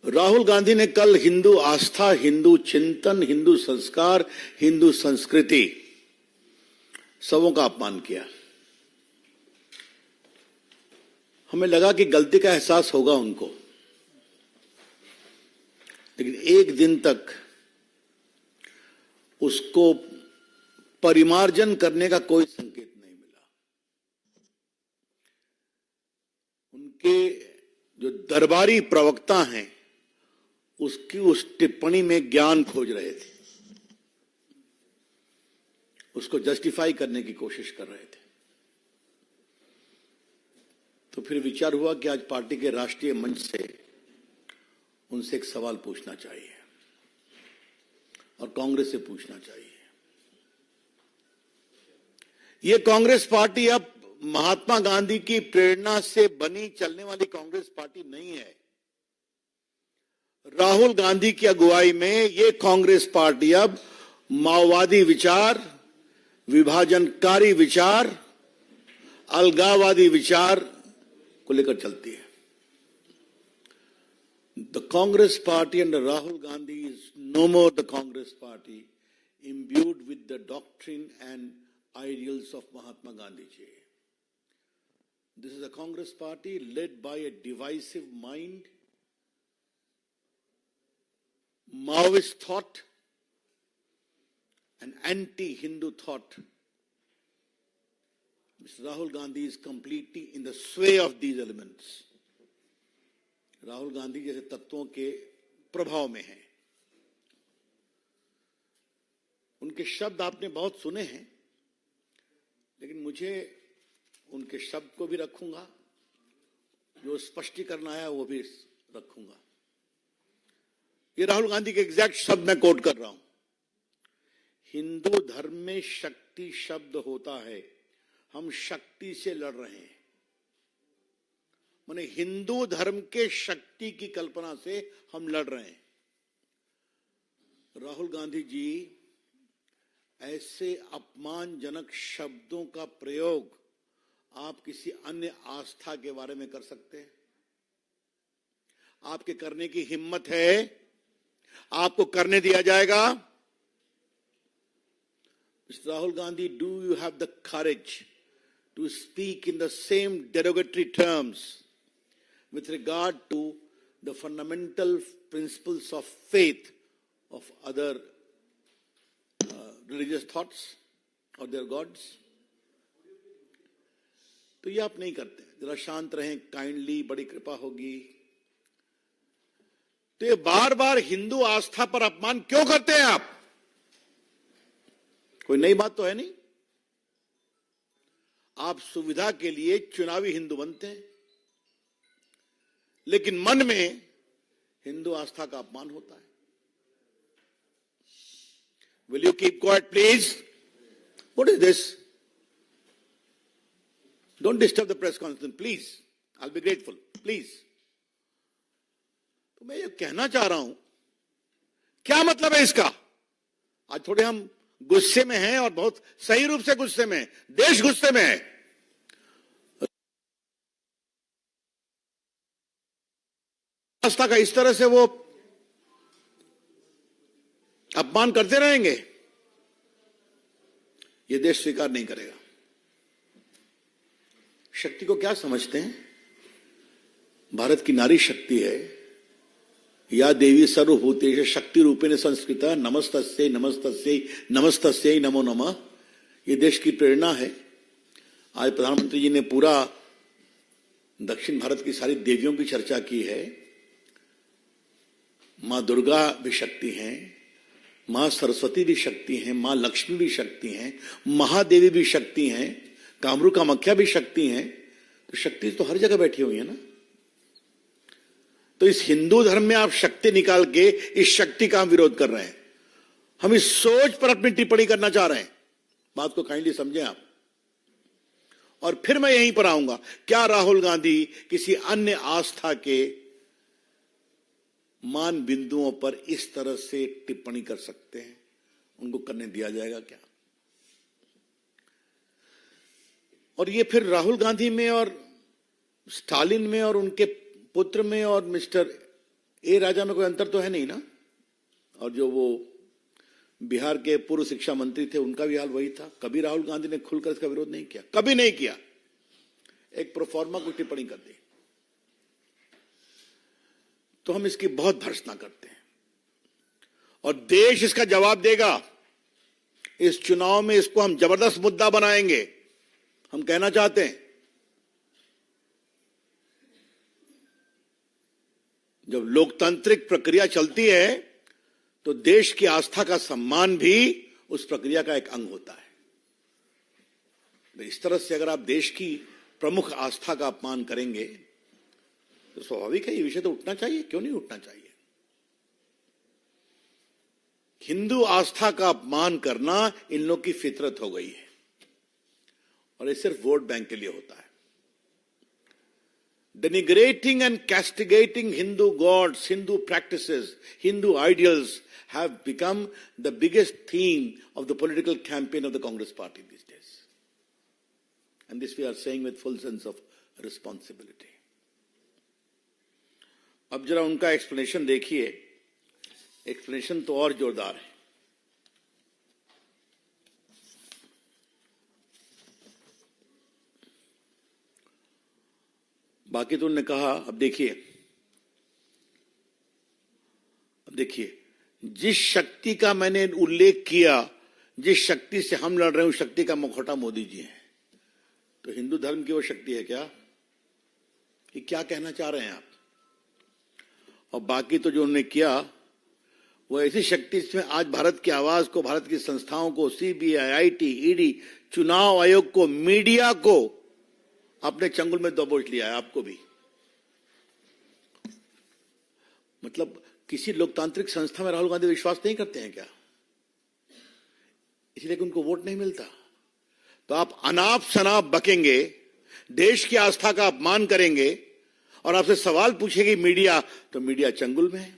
राहुल गांधी ने कल हिंदू आस्था, हिंदू चिंतन, हिंदू संस्कार, हिंदू संस्कृति सबों का अपमान किया। हमें लगा कि गलती का एहसास होगा उनको, लेकिन एक दिन तक उसको परिमार्जन करने का कोई संकेत नहीं मिला। उनके जो दरबारी प्रवक्ता हैं उसकी उस टिप्पणी में ज्ञान खोज रहे थे, उसको जस्टिफाई करने की कोशिश कर रहे थे। तो फिर विचार हुआ कि आज पार्टी के राष्ट्रीय मंच से उनसे एक सवाल पूछना चाहिए और कांग्रेस से पूछना चाहिए। ये कांग्रेस पार्टी अब महात्मा गांधी की प्रेरणा से बनी चलने वाली कांग्रेस पार्टी नहीं है। राहुल गांधी की अगुवाई में ये कांग्रेस पार्टी अब माओवादी विचार, विभाजनकारी विचार, अलगाववादी विचार को लेकर चलती है। The Congress party under Rahul Gandhi is no more the Congress party imbued with the doctrine and ideals of Mahatma Gandhi ji. This is a Congress party led by a divisive mind, Maoist thought, and anti-Hindu thought. Mr. Rahul Gandhi is completely in the sway of these elements. Rahul Gandhi जैसे तत्वों के प्रभाव में हैं। उनके शब्द आपने बहुत सुने हैं, लेकिन मुझे उनके शब्द को भी रखूंगा, जो स्पष्टीकरण आया वो भी रखूंगा। ये राहुल गांधी के एग्जैक्ट शब्द मैं कोट कर रहा हूं। हिंदू धर्म में शक्ति शब्द होता है, हम शक्ति से लड़ रहे हैं। माने हिंदू धर्म के शक्ति की कल्पना से हम लड़ रहे हैं। राहुल गांधी जी ऐसे अपमानजनक शब्दों का प्रयोग आप किसी अन्य आस्था के बारे में कर सकते हैं? आपके करने की हिम्मत है? आपको करने दिया जाएगा? Mister Rahul Gandhi, do you have the courage to speak in the same derogatory terms with regard to the fundamental principles of faith of other religious thoughts or their gods? तो ये आप नहीं करते। जरा शांत रहें, काइंडली, बड़ी कृपा होगी। तो ये बार बार हिंदू आस्था पर अपमान क्यों करते हैं आप? कोई नई बात तो है नहीं। आप सुविधा के लिए चुनावी हिंदू बनते हैं, लेकिन मन में हिंदू आस्था का अपमान होता है। Will you keep quiet, please? What is this? Don't disturb the press conference, please. I'll be grateful, please. तो मैं ये कहना चाह रहा हूं, क्या मतलब है इसका? आज थोड़े हम गुस्से में हैं और बहुत सही रूप से गुस्से में हैं। देश गुस्से में है। आस्था का इस तरह से वो अपमान करते रहेंगे, ये देश स्वीकार नहीं करेगा। शक्ति को क्या समझते हैं? भारत की नारी शक्ति है। या देवी सर्वभूतेषु शक्ति रूपेण संस्कृता नमस्तस्यै नमस्तस्यै नमस्तस्यै नमो नमः। ये देश की प्रेरणा है। आज प्रधानमंत्री जी ने पूरा दक्षिण भारत की सारी देवियों की चर्चा की है। मां दुर्गा भी शक्ति हैं, मां सरस्वती भी शक्ति हैं, मां लक्ष्मी भी शक्ति हैं, महादेवी भी शक्ति हैं, कामरू कामाख्या भी शक्ति हैं। तो शक्ति तो हर जगह बैठी हुई है ना। तो इस हिंदू धर्म में आप शक्ति निकाल के इस शक्ति का हम विरोध कर रहे हैं। हम इस सोच पर अपनी टिप्पणी करना चाह रहे हैं। बात को काइंडली समझें आप। और फिर मैं यहीं पर आऊंगा, क्या राहुल गांधी किसी अन्य आस्था के मान बिंदुओं पर इस तरह से टिप्पणी कर सकते हैं? उनको करने दिया जाएगा क्या? और ये फिर राहुल गांधी में और स्टालिन में और उनके पुत्र में और मिस्टर ए राजा में कोई अंतर तो है नहीं ना। और जो वो बिहार के पूर्व शिक्षा मंत्री थे उनका भी हाल वही था। कभी राहुल गांधी ने खुलकर इसका विरोध नहीं किया, कभी नहीं किया। एक प्रोफॉर्मा को टिप्पणी कर दी। तो हम इसकी बहुत भर्त्सना करते हैं और देश इसका जवाब देगा। इस चुनाव में इसको हम जबरदस्त मुद्दा बनाएंगे। हम कहना चाहते हैं, जब लोकतांत्रिक प्रक्रिया चलती है तो देश की आस्था का सम्मान भी उस प्रक्रिया का एक अंग होता है। इस तरह से अगर आप देश की प्रमुख आस्था का अपमान करेंगे तो स्वाभाविक है ये विषय तो उठना चाहिए। क्यों नहीं उठना चाहिए? हिंदू आस्था का अपमान करना इन लोग की फितरत हो गई है और ये सिर्फ वोट बैंक के लिए होता है। Denigrating and castigating Hindu gods, Hindu practices, Hindu ideals have become the biggest theme of the political campaign of the Congress party these days. And this we are saying with full sense of responsibility. अब जरा उनका explanation देखिए। Explanation तो और जोरदार है। बाकी तो उन्होंने कहा, अब देखिए जिस शक्ति का मैंने उल्लेख किया, जिस शक्ति से हम लड़ रहे हैं उस शक्ति का मुखौटा मोदी जी है। तो हिंदू धर्म की वो शक्ति है क्या? कि क्या कहना चाह रहे हैं आप? और बाकी तो जो उन्होंने किया वो ऐसी शक्ति जिसमें आज भारत की आवाज को, भारत की संस्थाओं को, सीबीआई, आईटी, ईडी, चुनाव आयोग को, मीडिया को अपने चंगुल में दबोच लिया है। आपको भी। मतलब किसी लोकतांत्रिक संस्था में राहुल गांधी विश्वास नहीं करते हैं क्या? इसलिए कि उनको वोट नहीं मिलता। तो आप अनाप शनाप बकेंगे, देश की आस्था का अपमान करेंगे और आपसे सवाल पूछेगी मीडिया, तो मीडिया चंगुल में है।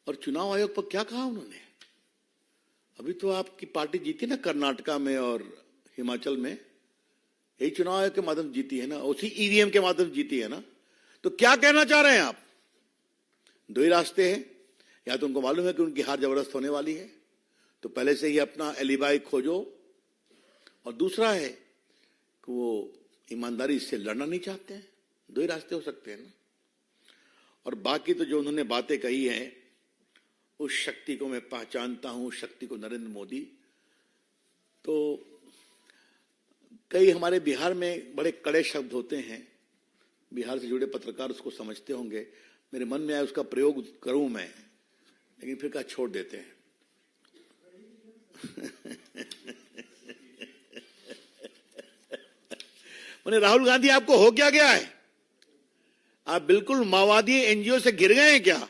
और चुनाव आयोग पर क्या कहा उन्होंने? अभी तो आपकी पार्टी जीती ना कर्नाटका में और हिमाचल में, यही चुनाव आयोग के माध्यम जीती है ना, उसी ईवीएम के माध्यम जीती है ना। तो क्या कहना चाह रहे हैं आप? दो ही रास्ते हैं। या तो उनको मालूम है कि उनकी हार जबरदस्त होने वाली है तो पहले से ही अपना एलिबाई खोजो, और दूसरा है कि वो ईमानदारी से लड़ना नहीं चाहते हैं। दो ही रास्ते हो सकते हैं ना। और बाकी तो जो उन्होंने बातें कही हैं, उस शक्ति को मैं पहचानता हूं, शक्ति को नरेंद्र मोदी। तो कई हमारे बिहार में बड़े कड़े शब्द होते हैं, बिहार से जुड़े पत्रकार उसको समझते होंगे। मेरे मन में आया उसका प्रयोग करूं मैं, लेकिन फिर कहा छोड़ देते हैं। मैंने राहुल गांधी आपको हो क्या गया है? आप बिल्कुल माओवादी एनजीओ से गिर गए हैं क्या?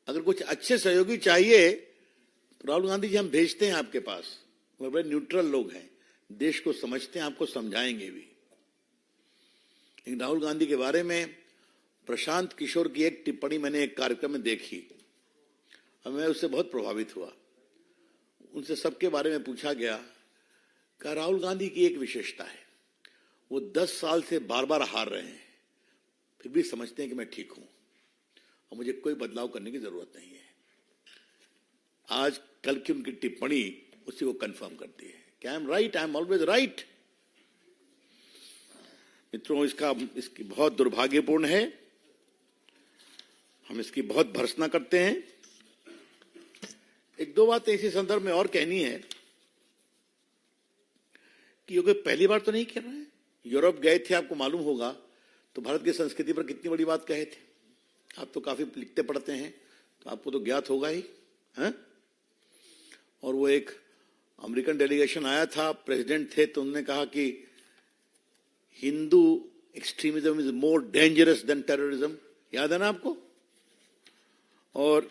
अगर कुछ अच्छे सहयोगी चाहिए तो राहुल गांधी जी हम भेजते हैं आपके पास। वो बड़े न्यूट्रल लोग हैं, देश को समझते हैं, आपको समझाएंगे भी। लेकिन राहुल गांधी के बारे में प्रशांत किशोर की एक टिप्पणी मैंने एक कार्यक्रम में देखी और मैं उससे बहुत प्रभावित हुआ। उनसे सबके बारे में पूछा गया कि राहुल गांधी की एक विशेषता है, वो 10 साल से बार बार हार रहे हैं, फिर भी समझते हैं कि मैं ठीक हूं और मुझे कोई बदलाव करने की जरूरत नहीं है। आज कल की उनकी टिप्पणी उसी को कंफर्म करती है कि I M right, I am always right. मित्रों, इसकी बहुत दुर्भाग्यपूर्ण है। हम इसकी बहुत भर्त्सना करते हैं। एक दो बातें इसी संदर्भ में और कहनी है कि ये कोई पहली बार तो नहीं कर रहे हैं। यूरोप गए थे, आपको मालूम होगा, तो भारत की संस्कृति पर कितनी बड़ी बात कहे थे। आप तो काफी लिखते पढ़ते हैं तो आपको तो ज्ञात होगा ही है? और वो एक अमेरिकन डेलीगेशन आया था, प्रेसिडेंट थे, तो उन्होंने कहा कि Hindu extremism is more dangerous than terrorism. याद है ना आपको? और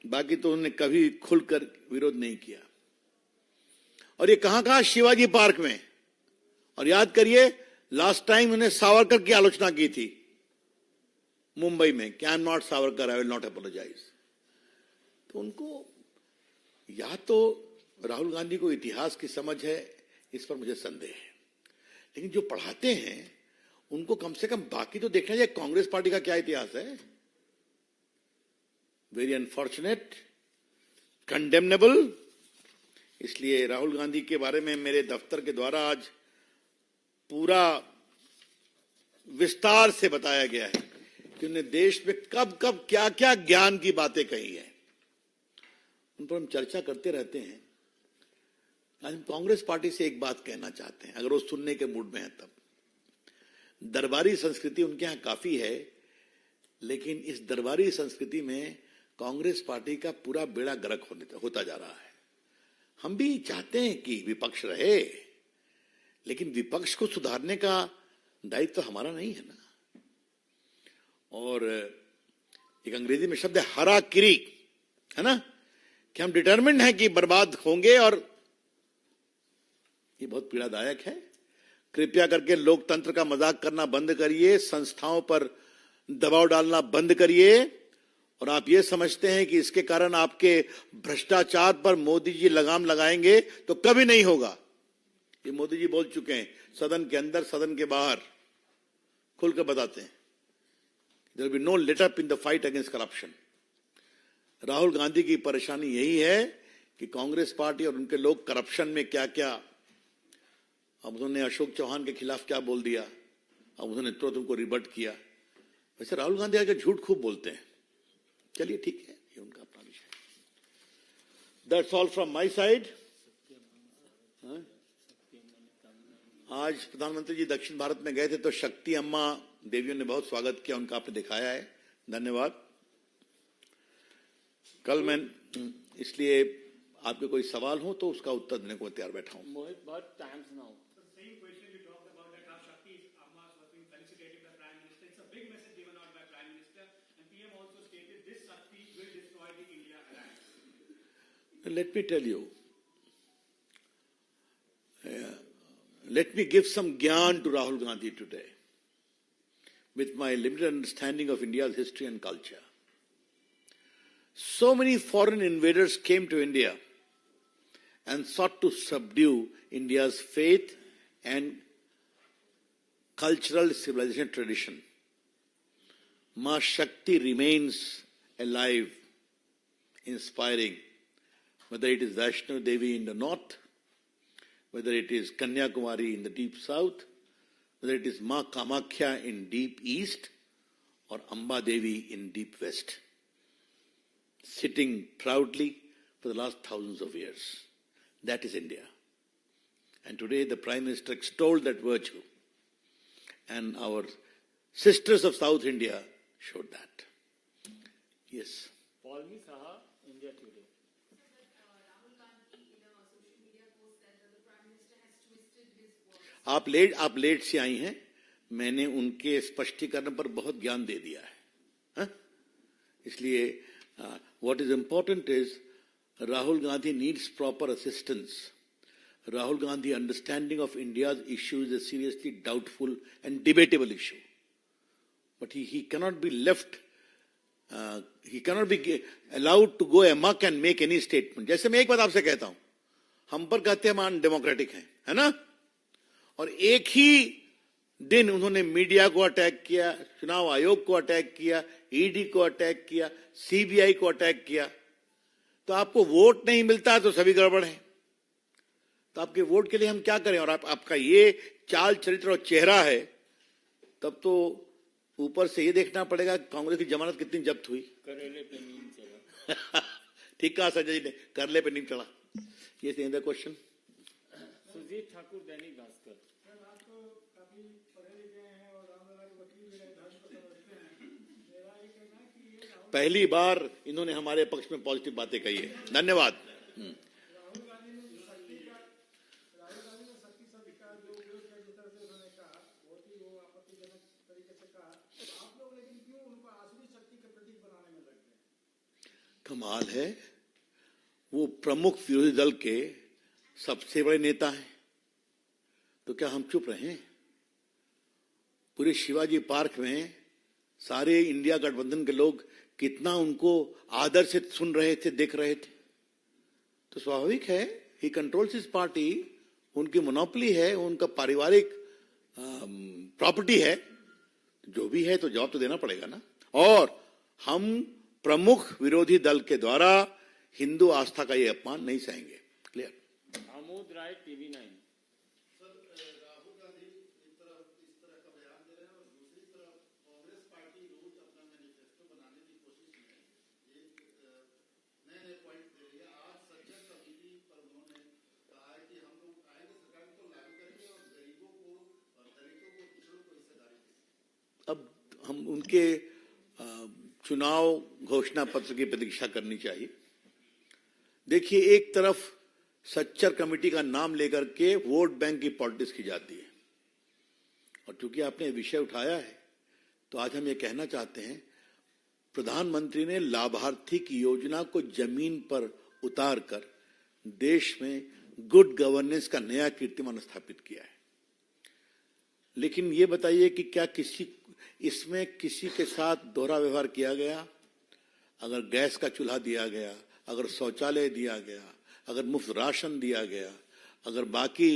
बाकी तो उन्होंने कभी खुलकर विरोध नहीं किया। और ये कहां शिवाजी पार्क में। और याद करिए, लास्ट टाइम उन्हें सावरकर की आलोचना की थी मुंबई में कि I am not Savarkar, I will not apologise. तो उनको या तो राहुल गांधी को इतिहास की समझ है, इस पर मुझे संदेह है, लेकिन जो पढ़ाते हैं उनको कम से कम बाकी तो देखना चाहिए, कांग्रेस पार्टी का क्या इतिहास है। Very unfortunate, condemnable. इसलिए राहुल गांधी के बारे में मेरे दफ्तर के द्वारा आज पूरा विस्तार से बताया गया है कि उन्हें देश में कब कब क्या क्या ज्ञान की बातें कही है, उन पर हम चर्चा करते रहते हैं। आज हम कांग्रेस पार्टी से एक बात कहना चाहते हैं, अगर वो सुनने के मूड में है तब। दरबारी संस्कृति उनके यहां काफी है, लेकिन इस दरबारी संस्कृति में कांग्रेस पार्टी का पूरा बेड़ा गर्क होता जा रहा है। हम भी चाहते हैं कि विपक्ष रहे, लेकिन विपक्ष को सुधारने का दायित्व तो हमारा नहीं है ना। और एक अंग्रेजी में शब्द है हरा किरी, है ना, कि हम डिटरमिन्ड हैं कि बर्बाद होंगे, और ये बहुत पीड़ादायक है। कृपया करके लोकतंत्र का मजाक करना बंद करिए, संस्थाओं पर दबाव डालना बंद करिए। और आप ये समझते हैं कि इसके कारण आपके भ्रष्टाचार पर मोदी जी लगाम लगाएंगे, तो कभी नहीं होगा। ये मोदी जी बोल चुके हैं, सदन के अंदर सदन के बाहर खुलकर बताते हैं, there will be no let up in the fight against corruption. Rahul Gandhi की परेशानी यही है कि कांग्रेस पार्टी और उनके लोग करप्शन में क्या क्या, अब उन्होंने अशोक चौहान के खिलाफ क्या बोल दिया, अब उन्होंने तुरंत उनको रिबट किया। वैसे राहुल गांधी आगे झूठ खूब बोलते हैं, चलिए ठीक है, ये उनका अपना विषय है। That's all from my side. आज प्रधानमंत्री जी दक्षिण भारत में गए थे, तो शक्ति अम्मा देवियों ने बहुत स्वागत किया, उनका आपने दिखाया है, धन्यवाद। कल मैं इसलिए आपके कोई सवाल हो तो उसका उत्तर देने को तैयार बैठा हूं। मोहित, बहुत times now Let me tell you, let me give some gyan to Rahul Gandhi today with my limited understanding of India's history and culture. So many foreign invaders came to India and sought to subdue India's faith and cultural civilization tradition. Ma Shakti remains alive, inspiring. Whether it is Vaishnav Devi in the north, whether it is Kanyakumari in the deep south, whether it is Ma Kamakhya in deep east, or Amba Devi in deep west, sitting proudly for the last thousands of years. That is India. And today the Prime Minister extolled that virtue. And our sisters of South India showed that. Yes. Paulmi Saha, India Today. आप late से आई हैं, मैंने उनके स्पष्टीकरण पर बहुत ज्ञान दे दिया है, हा? इसलिए what is important is Rahul Gandhi needs proper assistance. Rahul Gandhi understanding of India's issue is a seriously doubtful and debatable issue, but he cannot be left, he cannot be allowed to go amuck and make any statement. जैसे मैं एक बात आपसे कहता हूं, हम पर कहते हैं हम अनडेमोक्रेटिक हैं, है ना, और एक ही दिन उन्होंने मीडिया को अटैक किया, चुनाव आयोग को अटैक किया, ईडी को अटैक किया, सीबीआई को अटैक किया। तो आपको वोट नहीं मिलता तो सभी गड़बड़ है, तो आपके वोट के लिए हम क्या करें। और आपका ये चाल चरित्र और चेहरा है, तब तो ऊपर से ये देखना पड़ेगा कांग्रेस की जमानत कितनी जब्त हुई। करेले पे नींद चला। ठीक कहा संजय जी ने, करले पे नींद चढ़ा। ये is the question. Sujeet Thakur, Dainik Bhaskar. पहली बार इन्होंने हमारे पक्ष में पॉजिटिव बातें कही है, धन्यवाद। कमाल है, वो प्रमुख विरोधी दल के सबसे बड़े नेता हैं, तो क्या हम चुप रहे? पूरे शिवाजी पार्क में सारे इंडिया गठबंधन के लोग कितना उनको आदर से सुन रहे थे, देख रहे थे। तो स्वाभाविक है, ही कंट्रोल्स हिज पार्टी, उनकी मोनोपोली है, उनका पारिवारिक प्रॉपर्टी है, जो भी है तो जवाब तो देना पड़ेगा ना। और हम प्रमुख विरोधी दल के द्वारा हिंदू आस्था का ये अपमान नहीं सहेंगे। क्लियर। आमोद राय, TV9। अब हम उनके चुनाव घोषणा पत्र की प्रतीक्षा करनी चाहिए। देखिए, एक तरफ सच्चर कमेटी का नाम लेकर के वोट बैंक की पॉलिटिक्स की जाती है, और चूंकि आपने विषय उठाया है तो आज हम ये कहना चाहते हैं, प्रधानमंत्री ने लाभार्थी की योजना को जमीन पर उतार कर देश में गुड गवर्नेंस का नया कीर्तिमान स्थापित किया है। लेकिन ये बताइए कि क्या इसमें किसी के साथ दोहरा व्यवहार किया गया? अगर गैस का चूल्हा दिया गया, अगर शौचालय दिया गया, अगर मुफ्त राशन दिया गया, अगर बाकी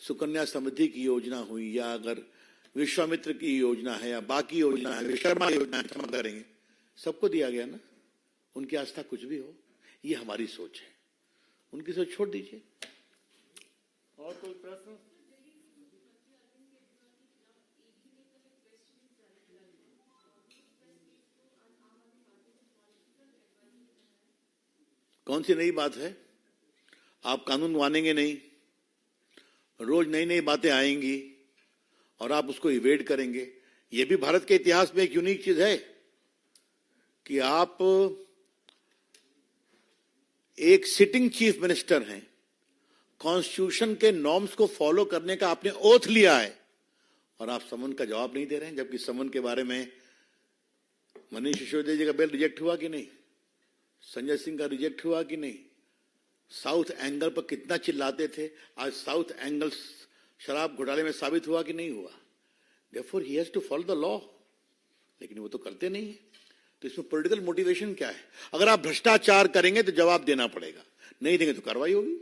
सुकन्या समृद्धि की योजना हुई, या अगर विश्वामित्र की योजना है, या बाकी योजना है, विश्वकर्मा योजना है, क्षमा करेंगे, सबको दिया गया ना। उनकी आस्था कुछ भी हो, ये हमारी सोच है, उनकी सोच छोड़ दीजिए। और कोई प्रश्न? कौन सी नई बात है? आप कानून मानेंगे नहीं, रोज नई नई बातें आएंगी और आप उसको इवेड करेंगे। यह भी भारत के इतिहास में एक यूनिक चीज है कि आप एक सिटिंग चीफ मिनिस्टर हैं, कॉन्स्टिट्यूशन के नॉर्म्स को फॉलो करने का आपने ओथ लिया है, और आप समन का जवाब नहीं दे रहे हैं। जबकि समन के बारे में मनीष सिसोदिया जी का बिल रिजेक्ट हुआ कि नहीं, संजय सिंह का रिजेक्ट हुआ कि नहीं, साउथ एंगल पर कितना चिल्लाते थे, आज साउथ एंगल शराब घोटाले में साबित हुआ कि नहीं हुआ। Therefore he has to follow the law, लेकिन वो तो करते नहीं है। तो इसमें पॉलिटिकल मोटिवेशन क्या है? अगर आप भ्रष्टाचार करेंगे तो जवाब देना पड़ेगा, नहीं देंगे तो कार्रवाई होगी।